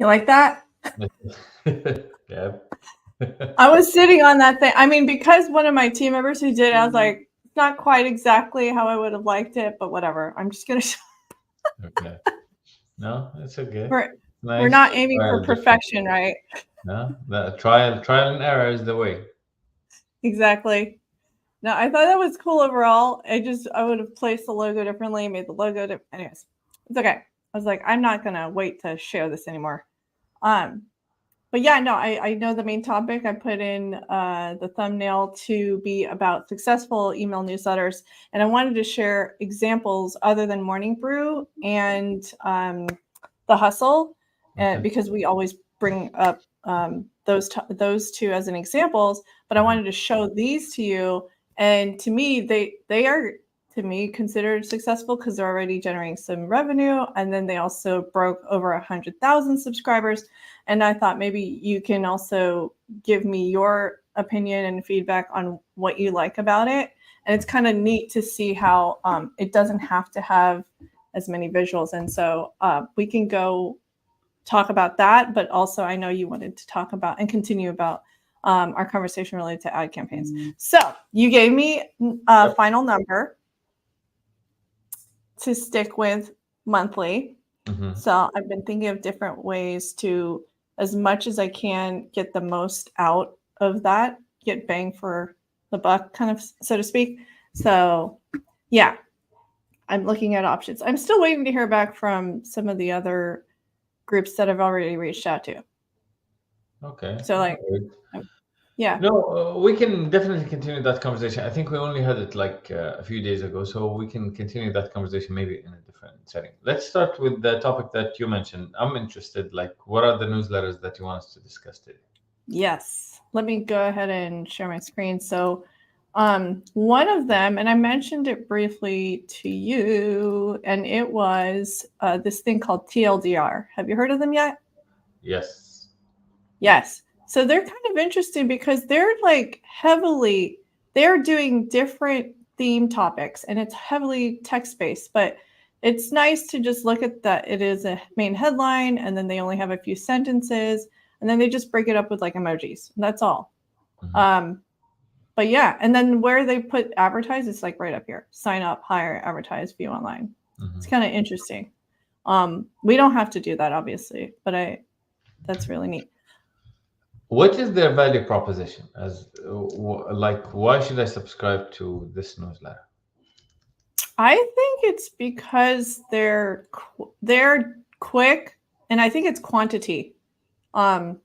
You like that? Yeah. I was sitting on that thing. I mean, because one of my team members who did it, I was like, it's not quite exactly how I would have liked it, but whatever. I'm just gonna. Okay. No, it's okay. We're Nice not to aiming try for different. perfection, right? No, the trial and error is the way. Exactly. No, I thought that was cool overall. I would have placed the logo differently, made the logo different. Anyways, it's okay. I was like, I'm not gonna wait to share this anymore. But yeah, no, I know the main topic. I put in the thumbnail to be about successful email newsletters, and I wanted to share examples other than Morning Brew and the Hustle, Okay. because we always bring up those two as an examples. But I wanted to show these to you, and to me, they are to me considered successful because they're already generating some revenue, and then they also broke over 100,000 subscribers. And I thought maybe you can also give me your opinion and feedback on what you like about it. And it's kind of neat to see how it doesn't have to have as many visuals. And so we can go talk about that. But also, I know you wanted to talk about and continue about our conversation related to ad campaigns. So you gave me a final number to stick with monthly. So I've been thinking of different ways to, as much as I can, get the most out of that, get bang for the buck, kind of, so to speak. So yeah, I'm looking at options. I'm still waiting to hear back from some of the other groups that I've already reached out to. Okay. So like, yeah. No, we can definitely continue that conversation. I think we only had it like a few days ago, so we can continue that conversation maybe in a different setting. Let's start with the topic that you mentioned. I'm interested, like, what are the newsletters that you want us to discuss today? Yes. Let me go ahead and share my screen. So one of them, and I mentioned it briefly to you, and it was this thing called TLDR. Have you heard of them yet? Yes. Yes. So they're kind of interesting because they're like they're doing different theme topics, and it's heavily text-based, but it's nice to just look at that. It is a main headline, and then they only have a few sentences, and then they just break it up with like emojis. That's all. But yeah, and then where they put advertise, it's like right up here. Sign up, hire, advertise, view online. It's kind of interesting. We don't have to do that, obviously, but that's really neat. What is their value proposition? As like, why should I subscribe to this newsletter? I think it's because they're quick, and I think it's quantity. And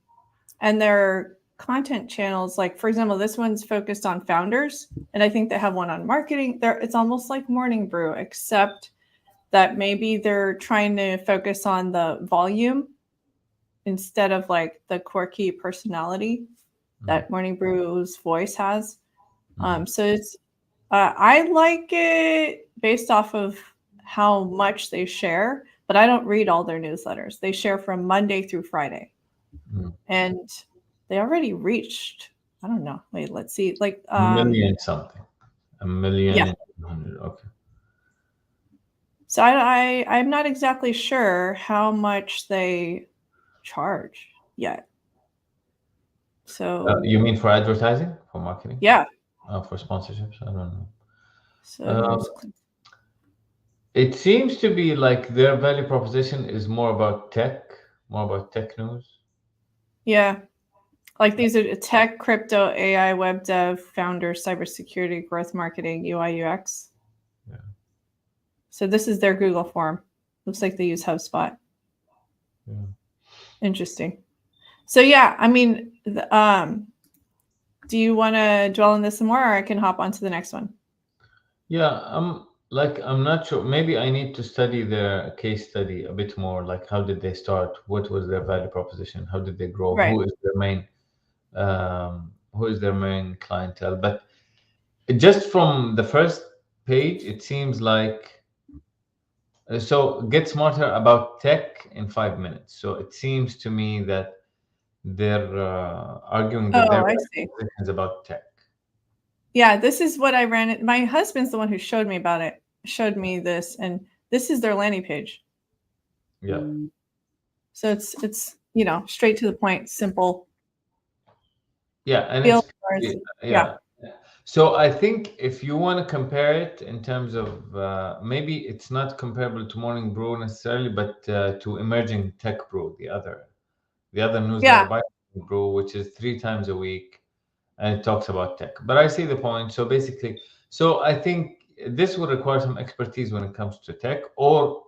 their content channels, like for example, this one's focused on founders, and I think they have one on marketing. It's almost like Morning Brew, except that maybe they're trying to focus on the volume instead of like the quirky personality that Morning Brew's voice has. So it's I like it based off of how much they share, but I don't read all their newsletters. They share from Monday through Friday. And they already reached, I don't know. Wait, let's see. Like A million something. A million yeah. 100. Okay. So I'm not exactly sure how much they charge yet. So You mean for advertising, for marketing? yeah. For sponsorships? I don't know. So It seems to be like their value proposition is more about tech news. yeah. Like these are tech, crypto, AI, web dev, founders, cybersecurity, growth marketing, UI, UX. Yeah. So this is their Google form. Looks like they use HubSpot. Yeah. Interesting. So yeah, I mean, do you want to dwell on this some more, or I can hop on to the next one? Yeah, I'm not sure. Maybe I need to study their case study a bit more. Like, how did they start? What was their value proposition? How did they grow? Right. Who is their main clientele? But just from the first page, it seems like so get smarter about tech in 5 minutes. So it seems to me that they're arguing that their Oh, I see. proposition is about tech. Yeah, this is what I ran it. My husband's the one who showed me about it, showed me this, and this is their landing page. Yeah. So straight to the point, simple. Yeah, and Feel it's yours. Yeah. yeah. So I think if you want to compare it in terms of maybe it's not comparable to Morning Brew necessarily, but to Emerging Tech Brew, the other newsletter Yeah. by Morning Brew, which is 3 times a week, and it talks about tech. But I see the point. So basically, so I think this would require some expertise when it comes to tech, or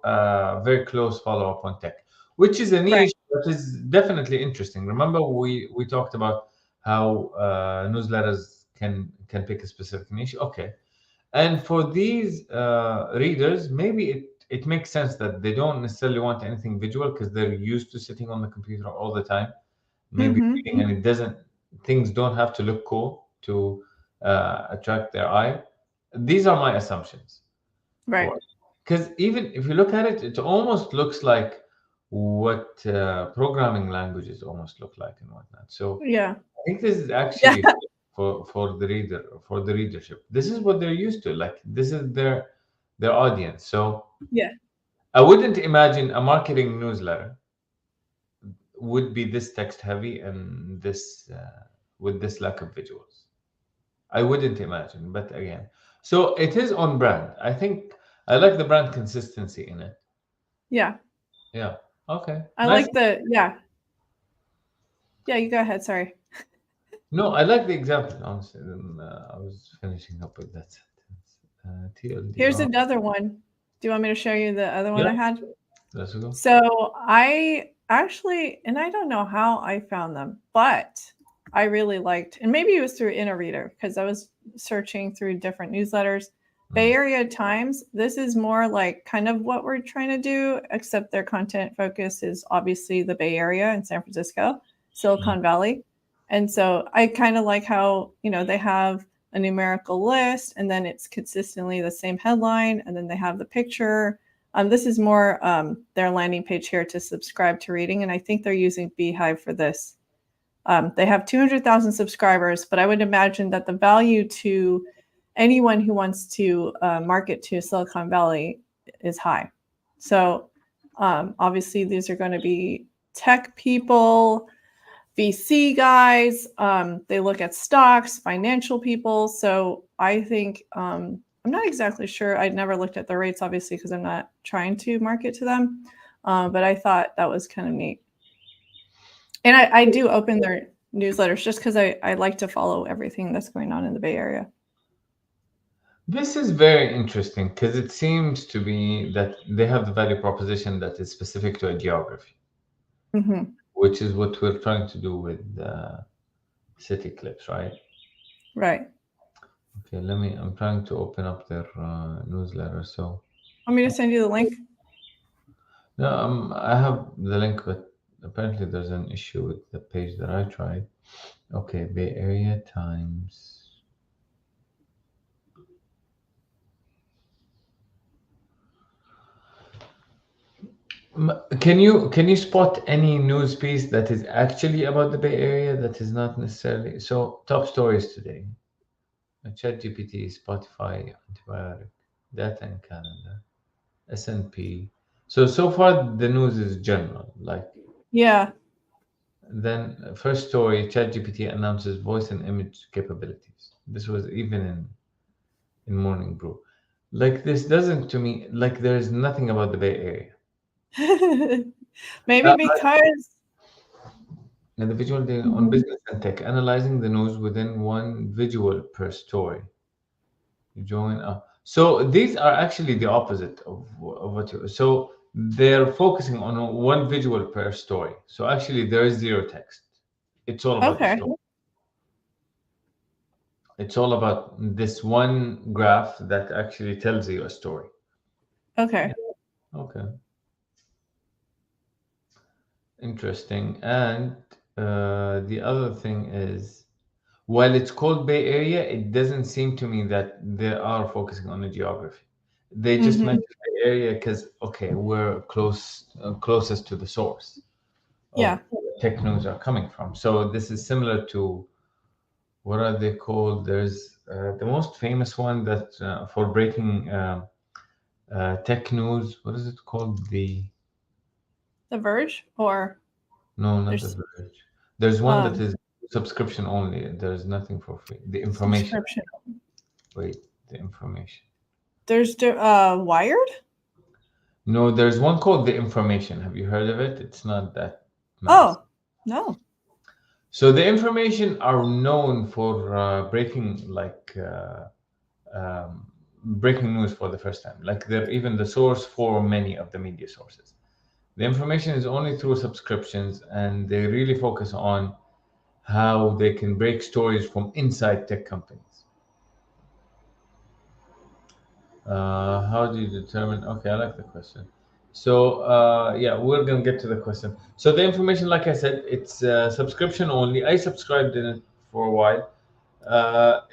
very close follow up on tech, which is a Right. niche that is definitely interesting. Remember, we talked about how newsletters can pick a specific niche. Okay, and for these readers, maybe it makes sense that they don't necessarily want anything visual because they're used to sitting on the computer all the time, maybe Mm-hmm. reading, and things don't have to look cool to attract their eye. These are my assumptions Right. for, because even if you look at it, it almost looks like what programming languages almost look like and whatnot. So Yeah. I think this is Yeah. actually for the reader, for the readership. This is what they're used to. Like this is their audience. So Yeah. I wouldn't imagine a marketing newsletter would be this text heavy and this with this lack of visuals. I wouldn't imagine, but again, so it is on brand. I think I like the brand consistency in it. Yeah. Yeah. Okay. I Nice. like yeah. Yeah, you go ahead. Sorry. No, I like the example. Honestly, I was finishing up with that sentence. Here's TLDR. another one. Do you want me to show you the other one Yeah. I had? Let's go. So I actually, and I don't know how I found them, but I really liked, and maybe it was through InnoReader because I was searching through different newsletters. Bay Mm, Area Times, this is more like kind of what we're trying to do, except their content focus is obviously the Bay Area and San Francisco, mm, Silicon Valley. And so I kind of like how, they have a numerical list and then it's consistently the same headline and then they have the picture. This is more their landing page here to subscribe to reading, and I think they're using Beehive for this. They have 200,000 subscribers, but I would imagine that the value to anyone who wants to market to Silicon Valley is high. So obviously, these are going to be tech people, VC guys. They look at stocks, financial people. So I think I'm not exactly sure. I'd never looked at the rates, obviously, because I'm not trying to market to them. But I thought that was kind of neat. And I do open their newsletters just because I like to follow everything that's going on in the Bay Area. This is very interesting because it seems to be that they have the value proposition that is specific to a geography, Mm-hmm. which is what we're trying to do with CityClips, right? Right. Okay, I'm trying to open up their newsletter. So, Want me to send you the link? no, I have the link, but apparently there's an issue with the page that I tried. Okay, Bay Area Times. Can you spot any news piece that is actually about the Bay Area that is not necessarily so top stories today? ChatGPT, Spotify, antibiotic, data in Canada, S&P. So far the news is general. Like Yeah. then first story, ChatGPT announces voice and image capabilities. This was even in Morning Brew. Like this doesn't to me like there is nothing about the Bay Area. Maybe because. And the visual data on Mhm. business and tech, analyzing the news within one visual per story. You join up. So these are actually the opposite of what you. So they're focusing on one visual per story. So actually, there is zero text. It's all about the Okay. story. It's all about this one graph that actually tells you a story. Okay. Yeah. Okay. Interesting. And the other thing is, while it's called Bay Area, it doesn't seem to me that they are focusing on the geography. They just Mm-hmm. mentioned Bay Area because okay, we're closest to the source of Yeah. where tech news are coming from. So this is similar to what are they called? There's the most famous one that for breaking tech news. What is it called? The Verge or. No, not the There's Verge. There's one that um is subscription only. There's nothing for free. The information. subscription. Wait, the information. There's Wired. No, there's one called the information. Have you heard of it? It's not that nice. Oh, no. So the information are known for breaking news for the first time. Like they're even the source for many of the media sources. The information is only through subscriptions, and they really focus on how they can break stories from inside tech companies. How do you determine? Okay, I like the question. So, yeah, we're gonna get to the question. So the information, like I said, it's subscription only. I subscribed in it for a while.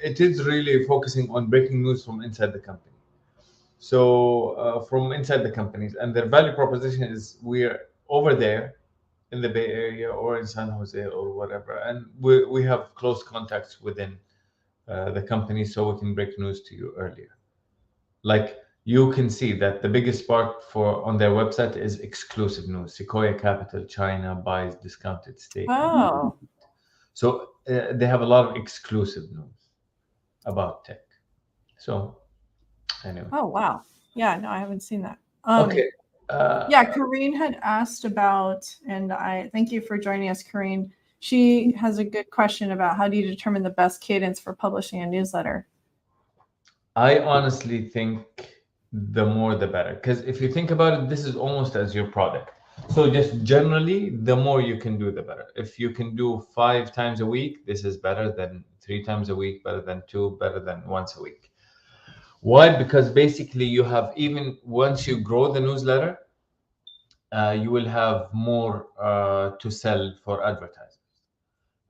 It is really focusing on breaking news from inside the company. So from inside the companies, and their value proposition is we're over there in the Bay Area or in San Jose or whatever, and we have close contacts within the company, so we can break news to you earlier. Like you can see that the biggest part for on their website is exclusive news. Sequoia Capital China buys discounted stake. Oh. So they have a lot of exclusive news about tech. So anyway, Oh, wow. Yeah, no, I haven't seen that. okay. Yeah, Kareen had asked about, and I thank you for joining us, Kareen. She has a good question about how do you determine the best cadence for publishing a newsletter? I honestly think the more the better. Because if you think about it, this is almost as your product. So just generally, the more you can do, the better. If you can do 5 times a week, this is better than 3 times a week, better than two, better than once a week. Why? Because basically you have, even once you grow the newsletter, you will have more to sell for advertisers.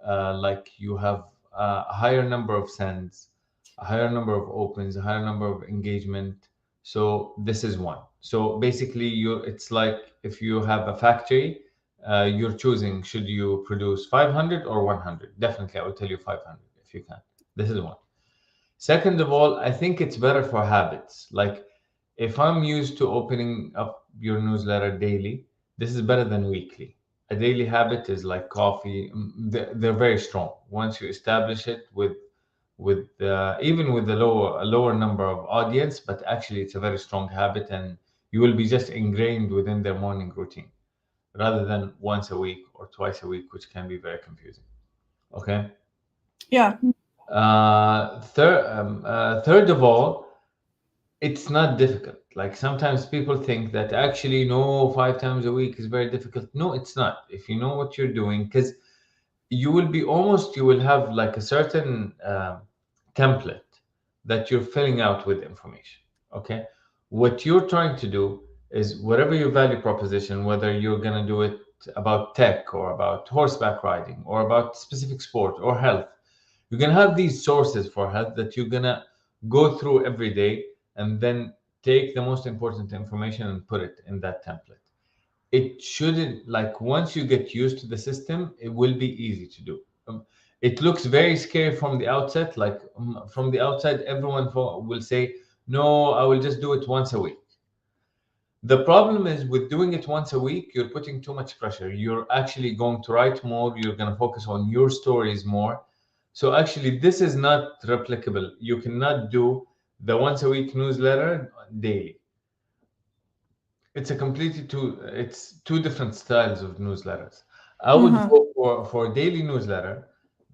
Like you have a higher number of sends, a higher number of opens, a higher number of engagement. So this is one. So basically, it's like if you have a factory, you're choosing should you produce 500 or 100. Definitely, I will tell you 500 if you can. This is one. Second of all, I think it's better for habits. Like if I'm used to opening up your newsletter daily, this is better than weekly. A daily habit is like coffee. They're very strong. Once you establish it with even with a lower number of audience, but actually it's a very strong habit, and you will be just ingrained within their morning routine rather than once a week or twice a week, which can be very confusing. Okay. Yeah. Third of all, it's not difficult. Like sometimes people think that actually, no, 5 times a week is very difficult. No, it's not. If you know what you're doing, because you will have like a certain template that you're filling out with information. Okay. What you're trying to do is whatever your value proposition, whether you're going to do it about tech or about horseback riding or about specific sport or health, you're going to have these sources for health that you're going to go through every day, and then take the most important information and put it in that template. It shouldn't, like, once you get used to the system, it will be easy to do. It looks very scary from the outset. Like from the outside, everyone will say, no, I will just do it once a week. The problem is with doing it once a week, you're putting too much pressure. You're actually going to write more. You're going to focus on your stories more. So actually, this is not replicable. You cannot do the once a week newsletter daily. It's two different styles of newsletters. I would Mm-hmm. go for a daily newsletter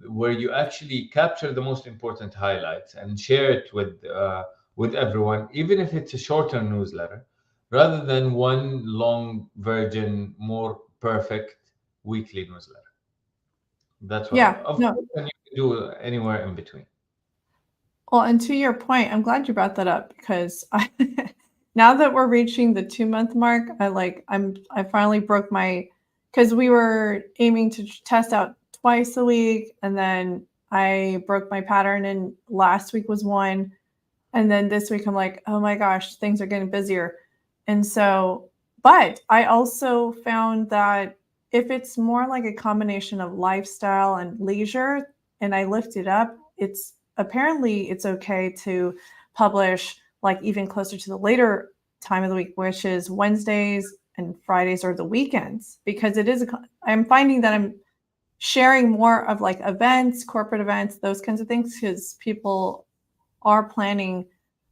where you actually capture the most important highlights and share it with everyone, even if it's a shorter newsletter, rather than one long virgin, more perfect weekly newsletter. That's what, Yeah. of No. course, and you can do anywhere in between. Well, and to your point, I'm glad you brought that up because now that we're reaching the 2 month mark, I finally broke my, because we were aiming to test out twice a week, and then I broke my pattern, and last week was one, and then this week I'm like, oh my gosh, things are getting busier, and so, but I also found that if it's more like a combination of lifestyle and leisure, and I lift it up, it's okay to publish like even closer to the later time of the week, which is Wednesdays and Fridays or the weekends, because I'm finding that I'm sharing more of like events, corporate events, those kinds of things, because people are planning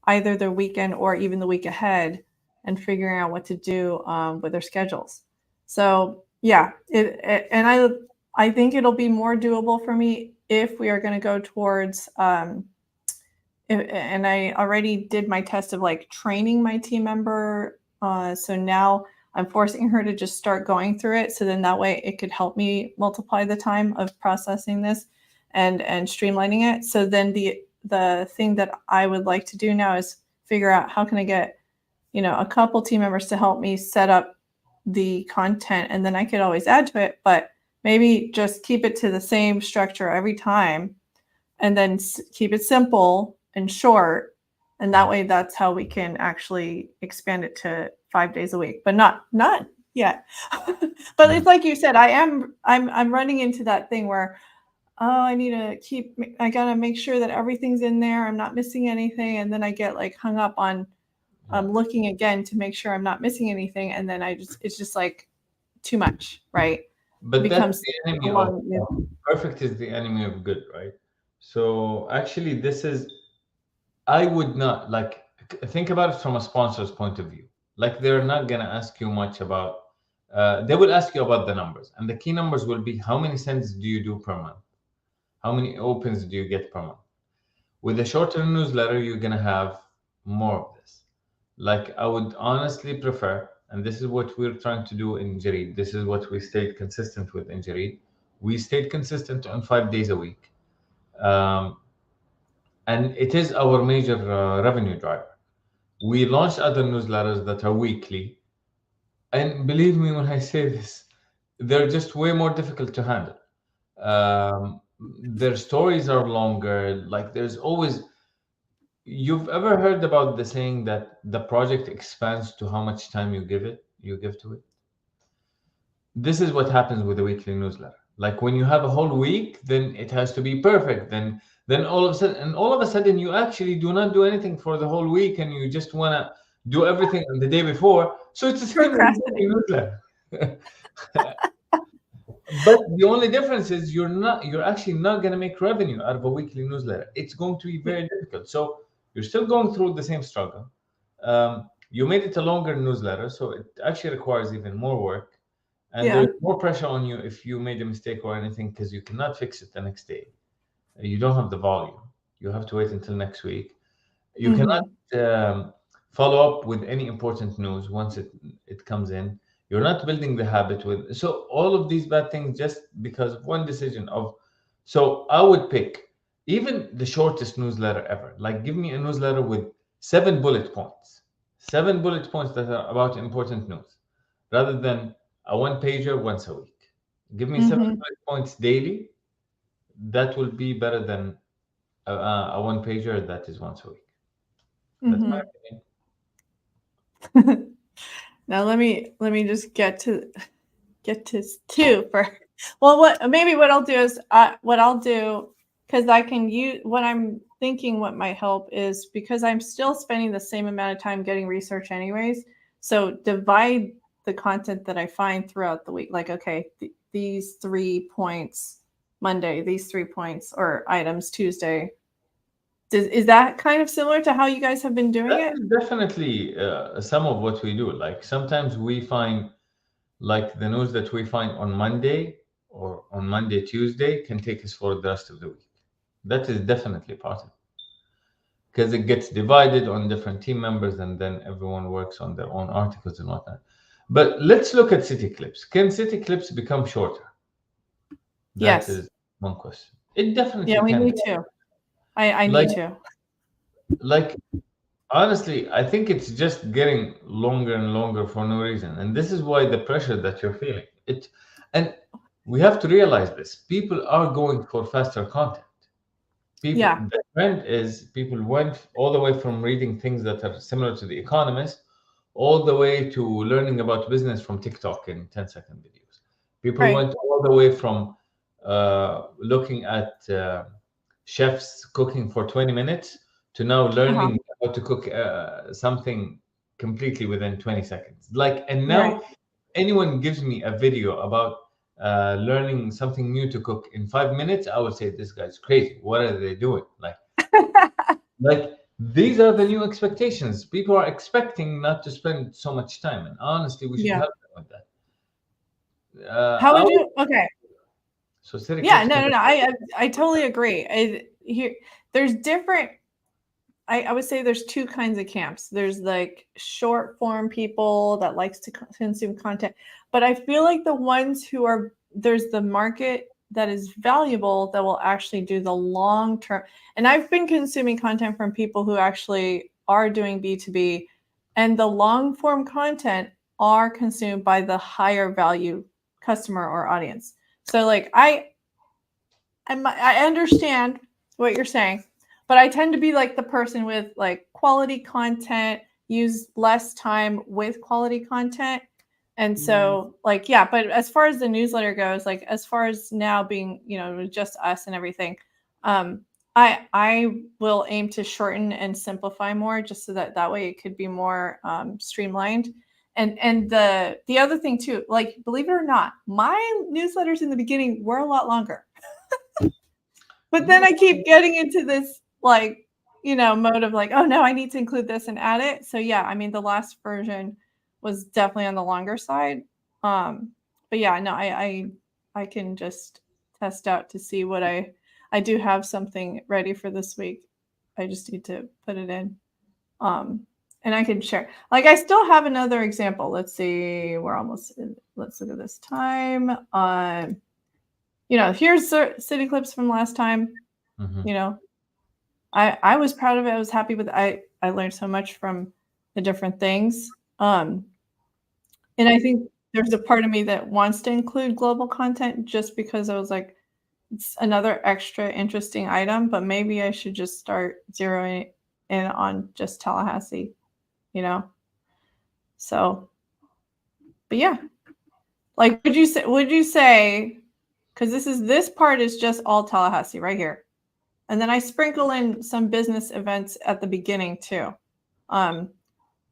either their weekend or even the week ahead and figuring out what to do with their schedules. So yeah, and I think it'll be more doable for me if we are going to go towards and I already did my test of like training my team member. So now I'm forcing her to just start going through it. So then that way it could help me multiply the time of processing this and streamlining it. So then the thing that I would like to do now is figure out how can I get, a couple team members to help me set up the content, and then I could always add to it, but maybe just keep it to the same structure every time and then keep it simple and short, and that way that's how we can actually expand it to 5 days a week, but not yet. But it's like you said, I'm running into that thing where I gotta make sure that everything's in there, I'm not missing anything, and then I get like hung up on looking again to make sure I'm not missing anything, and then it's just like too much, right? It But that's becomes the a enemy of long. perfect is the enemy of good, right? So actually, this is I would not like think about it from a sponsor's point of view. Like they're not gonna ask you much about. They will ask you about the numbers, and the key numbers will be how many sends do you do per month, how many opens do you get per month. With a shorter newsletter, you're gonna have more of this. Like I would honestly prefer, and this is what we're trying to do in Jareed. This is what we stayed consistent with in Jareed. We stayed consistent on 5 days a week. Um, and it is our major revenue driver. We launched other newsletters that are weekly, and believe me when I say this, they're just way more difficult to handle. Their stories are longer. Like there's always, you've ever heard about the saying that the project expands to how much time you give to it. This is what happens with the weekly newsletter. Like when you have a whole week, then it has to be perfect. Then all of a sudden you actually do not do anything for the whole week, and you just want to do everything on the day before. So it's the same as the weekly Procrastinate. newsletter. But the only difference is you're actually not going to make revenue out of a weekly newsletter. It's going to be very difficult. So you're still going through the same struggle. You made it a longer newsletter, so it actually requires even more work, and Yeah. there's more pressure on you if you made a mistake or anything, because you cannot fix it the next day. You don't have the volume. You have to wait until next week. You cannot Mm-hmm. follow up with any important news once it comes in. You're not building the habit with, so all of these bad things just because of one decision of. So I would pick even the shortest newsletter ever. Like give me a newsletter with 7 bullet points, 7 bullet points that are about important news, rather than a one pager once a week. Give me seven Mm-hmm. bullet points daily. That will be better than a one pager that is once a week. That's my Mm-hmm. opinion. Now let me just get to two for. Well, what I'll do is what I'll do, because I can use what I'm thinking. What might help is because I'm still spending the same amount of time getting research anyways. So divide the content that I find throughout the week. Like, okay, these 3 points Monday, these 3 points or items Tuesday. Is that kind of similar to how you guys have been doing That it? is definitely some of what we do. Like sometimes we find, like the news that we find on Monday or on Monday, Tuesday can take us for the rest of the week. That is definitely part of it because it gets divided on different team members and then everyone works on their own articles and whatnot. But let's look at city clips. Can city clips become shorter? That Yes. is one question. It Yeah, definitely we can. need to. I Like, need to. like honestly, I think it's just getting longer and longer for no reason. And this is why the pressure that you're feeling. And we have to realize this. People are going for faster content. People, Yeah. the trend is people went all the way from reading things that are similar to The Economist, all the way to learning about business from TikTok in 10-second videos. People Right. went all the way from looking at chefs cooking for 20 minutes to now Uh-huh. learning how to cook something completely within 20 seconds. Like, and Right. now anyone gives me a video about learning something new to cook in 5 minutes, I would say this guy's crazy. What are they doing? Like these are the new expectations. People are expecting not to spend so much time, and honestly, we should Yeah. help them with that. How would you? Okay. So city Yeah. clips No. can. No. No. I totally agree. Here, there's different. I would say there's two kinds of camps. There's like short form people that likes to consume content, but I feel like the ones who are there's the market that is valuable that will actually do the long term. And I've been consuming content from people who actually are doing B2B, and the long form content are consumed by the higher value customer or audience. So like I understand what you're saying, but I tend to be like the person with like quality content, use less time with quality content. And so like yeah, but as far as the newsletter goes, like as far as now being, just us and everything, I will aim to shorten and simplify more just so that way it could be more streamlined. And the other thing too, like believe it or not, my newsletters in the beginning were a lot longer. But then No, I keep getting into this like, mode of like, oh no, I need to include this and add it. So yeah, I mean the last version was definitely on the longer side. But yeah, no, I can just test out to see what I do have something ready for this week. I just need to put it in. And I can share. Like I still have another example. Let's see, we're almost in, let's look at this time. Here's city clips from last time. mhm. You know, I was proud of it. I was happy with it. I learned so much from the different things. And I think there's a part of me that wants to include global content just because I was like, it's another extra interesting item, but maybe I should just start zeroing in on just Tallahassee, you know? So, but yeah, like, would you say, because this part is just all Tallahassee right here. And then I sprinkle in some business events at the beginning too. Um,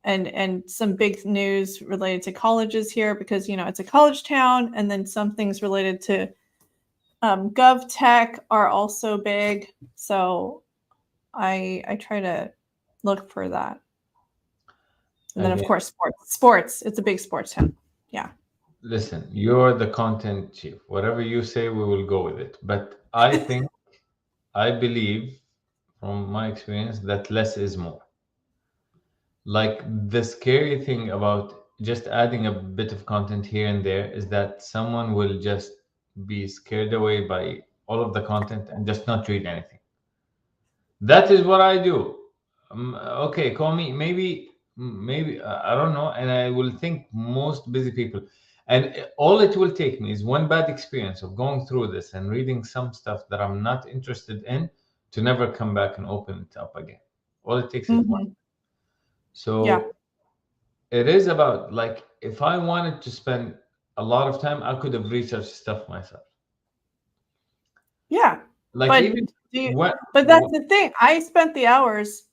and some big news related to colleges here because it's a college town, and then some things related to gov tech are also big. So I try to look for that. And then of Again, course sports. It's a big sports town. Yeah. listen, you're the content chief. Whatever you say, we will go with it. But I believe, from my experience, that less is more. Like the scary thing about just adding a bit of content here and there is that someone will just be scared away by all of the content and just not read anything. That is what I do. Okay, call me maybe I don't know, and I will think most busy people. And all it will take me is one bad experience of going through this and reading some stuff that I'm not interested in to never come back and open it up again. All it takes is one. Hmm. Yeah. So it is about, like, if I wanted to spend a lot of time, I could have researched stuff myself. Yeah. Like But even do you, what, but that's the thing. I spent the hours,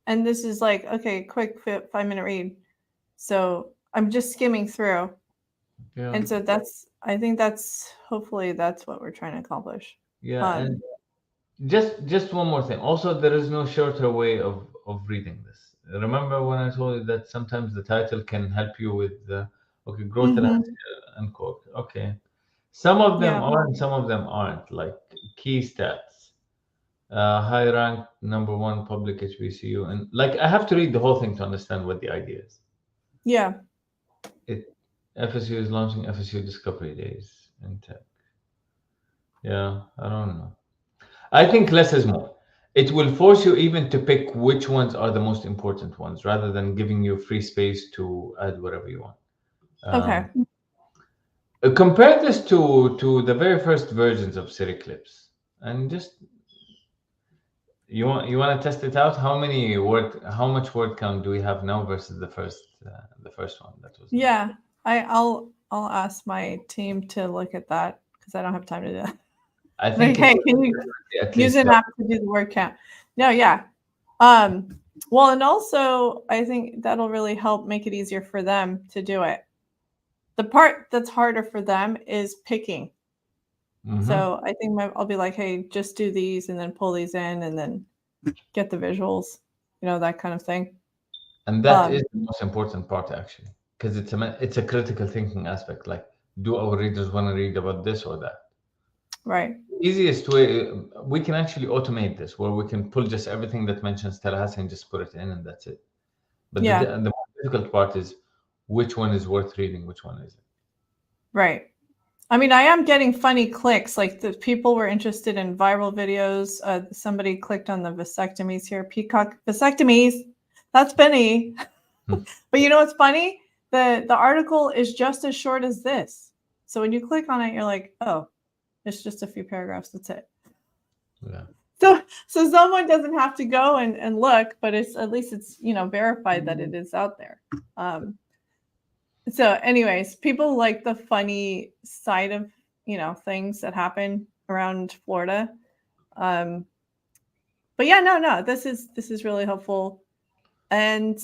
and this is like, okay, quick 5-minute read. So I'm just skimming through. yeah, And so I think hopefully that's what we're trying to accomplish. yeah, and Um, just one more thing. Also, there is no shorter way of reading this. Remember when I told you that sometimes the title can help you with the, okay, growth and mhm. unquote. Okay, some of them Yeah. are and some of them aren't. Like key stats, high rank number one public HBCU, and like I have to read the whole thing to understand what the idea is. Yeah. It FSU is launching FSU Discovery Days in tech. Yeah, I don't know. I think less is more. It will force you even to pick which ones are the most important ones rather than giving you free space to add whatever you want. Okay. Compare this to the very first versions of City Clips, and just you want to test it out. How much word count do we have now versus the first one that was launched? Yeah. I'll ask my team to look at that because I don't have time to do that. I Like, think it hey, was can you at use least an double. app to do the word count? No, yeah. Um, Well, and also I think that'll really help make it easier for them to do it. The part that's harder for them is picking. Mm-hmm. So I think I'll be like, hey, just do these and then pull these in and then get the visuals, that kind of thing. And that is Um, the most important part, actually, because it's a critical thinking aspect. Like, do our readers want to read about this or that? right. Easiest way, we can actually automate this, where we can pull just everything that mentions Tallahassee and just put it in, and that's it. But Yeah, the more difficult part is which one is worth reading, which one isn't. right. I mean, I am getting funny clicks. Like the people were interested in viral videos. Somebody clicked on the vasectomies here. Peacock vasectomies. That's funny. Hmm. But you know what's funny? The article is just as short as this. So when you click on it, you're like, oh, it's just a few paragraphs. That's it. Yeah. So someone doesn't have to go and look, but it's at least it's verified that it is out there. So anyways, people like the funny side of things that happen around Florida. Um, but yeah, no, this is really helpful. And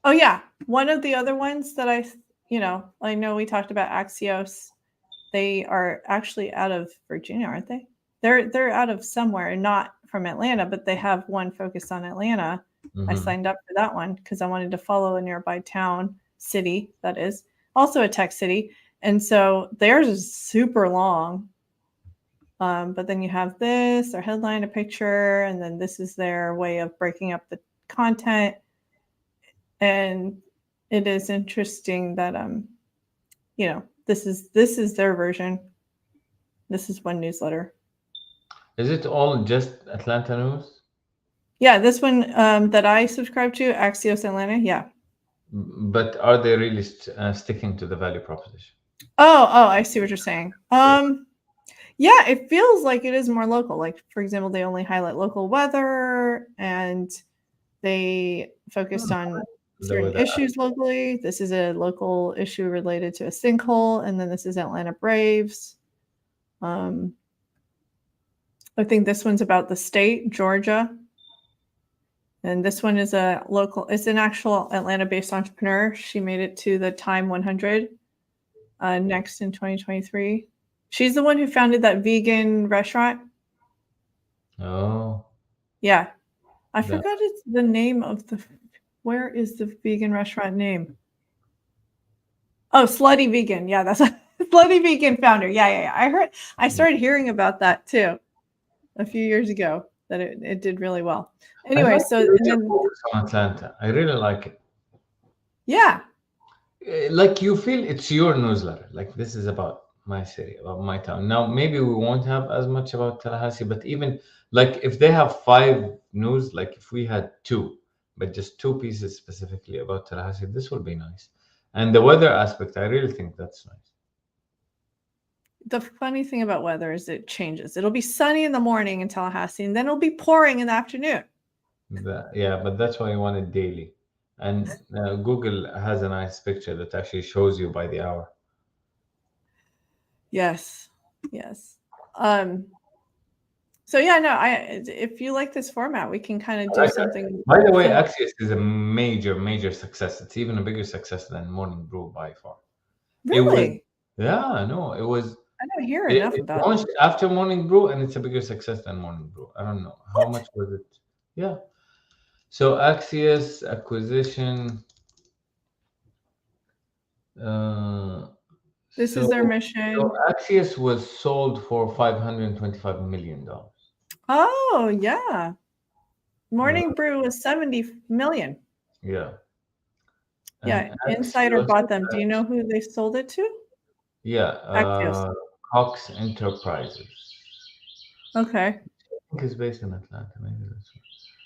oh yeah, one of the other ones that I know we talked about Axios. They are actually out of Virginia, aren't they? They're out of somewhere, not from Atlanta, but they have one focused on Atlanta. I Mm-hmm. signed up for that one because I wanted to follow a nearby town, city that is also a tech city, and so theirs is super long. But then you have their headline, a picture, and then this is their way of breaking up the content. And it is interesting that this is their version. This is one newsletter. Is it all just Atlanta news? Yeah, this one that I subscribe to, Axios Atlanta. Yeah. But are they really sticking to the value proposition? Oh, I see what you're saying. Yeah, it feels like it is more local. Like, for example, they only highlight local weather and they focused on The certain weather. issues locally. This is a local issue related to a sinkhole, and then this is Atlanta Braves. Um, I think this one's about the state, Georgia. And this one is it's an actual Atlanta-based entrepreneur. She made it to the Time 100 next in 2023. She's the one who founded that vegan restaurant. Oh, Yeah. I the, forgot it's the name of where is the vegan restaurant name? Oh, Slutty Vegan. Yeah, that's Slutty Vegan founder. Yeah. I started hearing about that too a few years ago that it did really well. I Anyway, like so the way and they then focus on Atlanta. I really like it. yeah, Like you feel it's your newsletter. Like this is about my city, about my town. Now maybe we won't have as much about Tallahassee, but even like if they have five news, like if we had two, but just two pieces specifically about Tallahassee, this will be nice. And the weather aspect, I really think that's nice. the funny thing about weather is it changes. It'll be sunny in the morning in Tallahassee, and then it'll be pouring in the afternoon. Yeah, but that's why you want it daily. And Google has a nice picture that actually shows you by the hour. Yes. Yes. Um, so yeah, no, if you like this format, we can kind of I do like that. something By the way, similar. Axios is a major, major success. It's even a bigger success than Morning Brew by far. It was, Really? yeah, no, it was. I don't hear enough It about it. launched after Morning Brew, and it's a bigger success than Morning Brew. I don't know how What? much was it. Yeah. So Axios acquisition. Uh, This is their so mission. Axios was sold for $525 million. Oh, yeah. Uh, Morning Brew was 70 million. yeah, and Yeah, Insider Axios, bought them. Do you know who they sold it to? yeah, Axios. Cox Enterprises. Okay. I think it's based in Atlanta. Maybe that's right.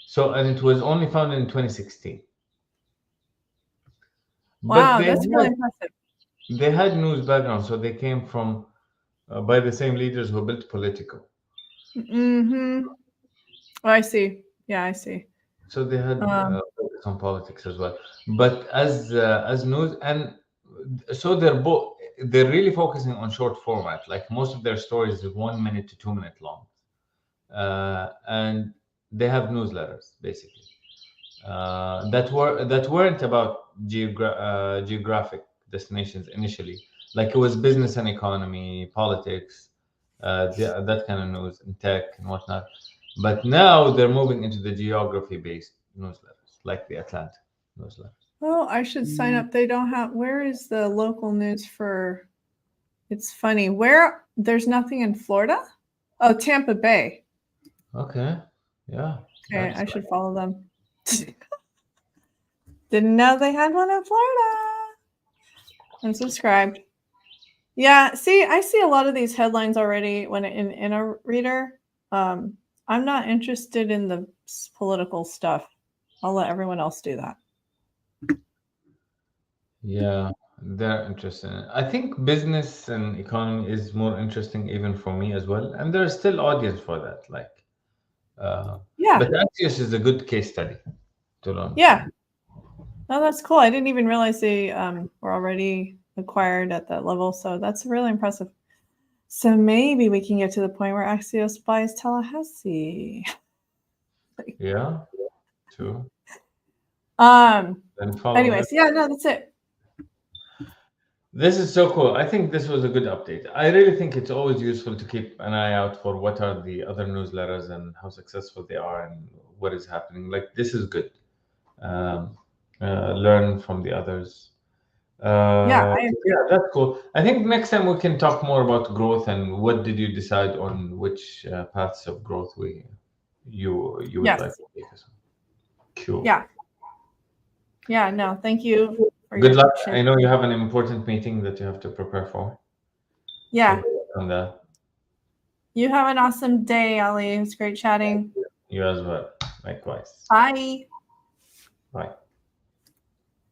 So, and it was only founded in 2016. But Wow, that's really impressive. they had news background, so they came from by the same leaders who built Politico. Mm-hmm. Oh, I see. Yeah, I see. So they had Um, focus on politics as well. But as news, and so they're really focusing on short format. Like most of their stories is 1 minute to 2 minute long, and they have newsletters basically. that weren't about geographic destinations initially. Like it was business and economy, politics, that kind of news, and tech and whatnot. But now they're moving into the geography-based newsletters, like the Atlanta newsletter. Oh, I should sign up. They don't have. Where is the local news for? It's funny. Where there's nothing in Florida? Oh, Tampa Bay. Okay, yeah. Okay, That's I should follow them. Didn't know they had one in Florida. I'm subscribed. Yeah, see, I see a lot of these headlines already when in a reader. I'm not interested in the political stuff. I'll let everyone else do that. Yeah, they're interesting. I think business and economy is more interesting even for me as well, and there's still audience for that. Like, Yeah, but Axios is a good case study to learn yeah. from. No, that's cool. I didn't even realize they were already acquired at that level. So that's really impressive. So maybe we can get to the point where Axios buys Tallahassee. Yeah, true. Um. Then follow it. Anyways, yeah, no, that's it. This is so cool. I think this was a good update. I really think it's always useful to keep an eye out for what are the other newsletters and how successful they are and what is happening. Like this is good. Um, Learn from the others. Yeah, I agree. Yeah, that's cool. I think next time we can talk more about growth and what did you decide on which paths of growth you would like Yes. to take us on. Cool. Yeah. Yeah. No, thank you for Good your luck. share. I know you have an important meeting that you have to prepare for. So Yeah. good luck on that. You have an awesome day, Ali. It was great chatting. You as well. Likewise. Bye. Bye.